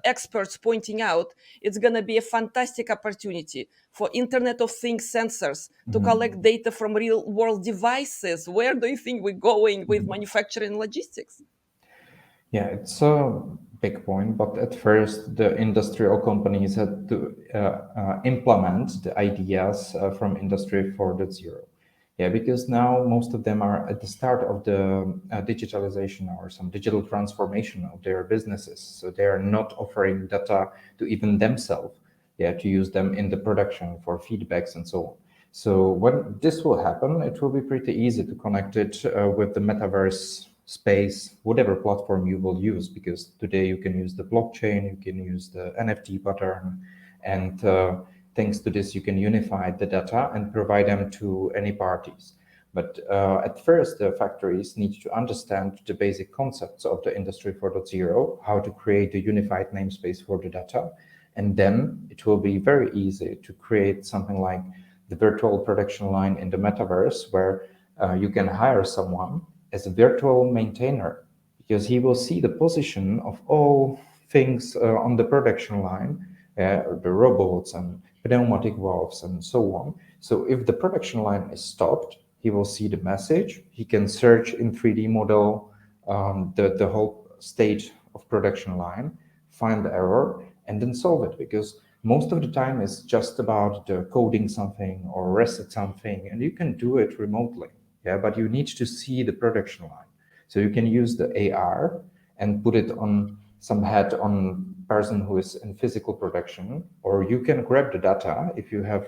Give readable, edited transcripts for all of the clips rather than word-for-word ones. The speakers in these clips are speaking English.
experts pointing out, it's going to be a fantastic opportunity for Internet of Things sensors to collect data from real world devices. Where do you think we're going with manufacturing and logistics? Yeah, it's a big point, but at first the industrial companies had to implement the ideas from Industry 4.0. Yeah, because now most of them are at the start of the digitalization or some digital transformation of their businesses. So they are not offering data to even themselves, yeah, to use them in the production for feedbacks and so on. So when this will happen, it will be pretty easy to connect it with the Metaverse space, whatever platform you will use, because today you can use the blockchain, you can use the NFT pattern, and thanks to this, you can unify the data and provide them to any parties. But at first, the factories need to understand the basic concepts of the Industry 4.0, how to create a unified namespace for the data. And then it will be very easy to create something like the virtual production line in the metaverse, where you can hire someone as a virtual maintainer, because he will see the position of all things on the production line, the robots and pneumatic valves and so on. So if the production line is stopped, he will see the message. He can search in 3D model the whole state of production line, find the error, and then solve it, because most of the time it's just about the coding something or reset something, and you can do it remotely. Yeah, but you need to see the production line. So you can use the AR and put it on some hat on person who is in physical production, or you can grab the data if you have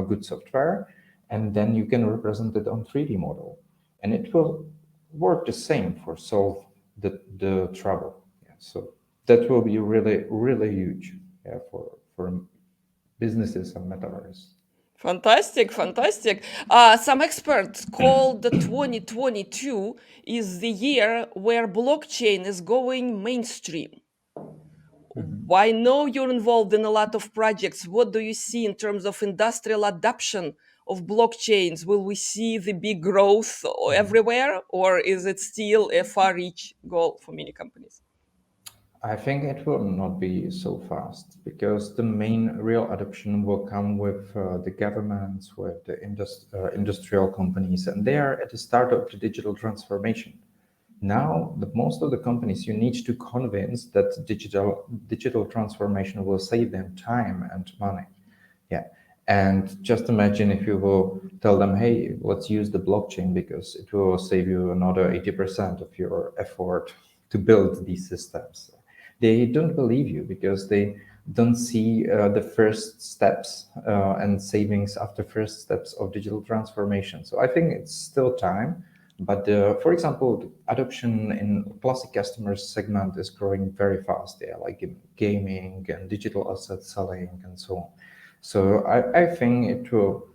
good software, and then you can represent it on 3D model, and it will work the same for solve the trouble. Yeah, so that will be really, really huge, yeah, for businesses and metaverse. Fantastic, fantastic. Some experts call the 2022 is the year where blockchain is going mainstream. I know you're involved in a lot of projects. What do you see in terms of industrial adoption of blockchains? Will we see the big growth everywhere, or is it still a far-reach goal for many companies? I think it will not be so fast, because the main real adoption will come with the governments, with the industrial companies, and they are at the start of the digital transformation. Now, most of the companies, you need to convince that digital transformation will save them time and money. Yeah. And just imagine if you will tell them, hey, let's use the blockchain because it will save you another 80% of your effort to build these systems. They don't believe you because they don't see the first steps and savings after first steps of digital transformation. So I think it's still time. But for example, the adoption in classic customers segment is growing very fast. Yeah, like in gaming and digital asset selling and so on. So I think it will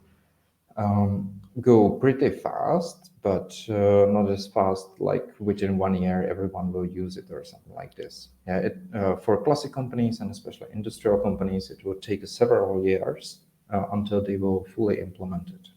go pretty fast, but not as fast like within 1 year everyone will use it or something like this. Yeah, for classic companies and especially industrial companies, it will take several years until they will fully implement it.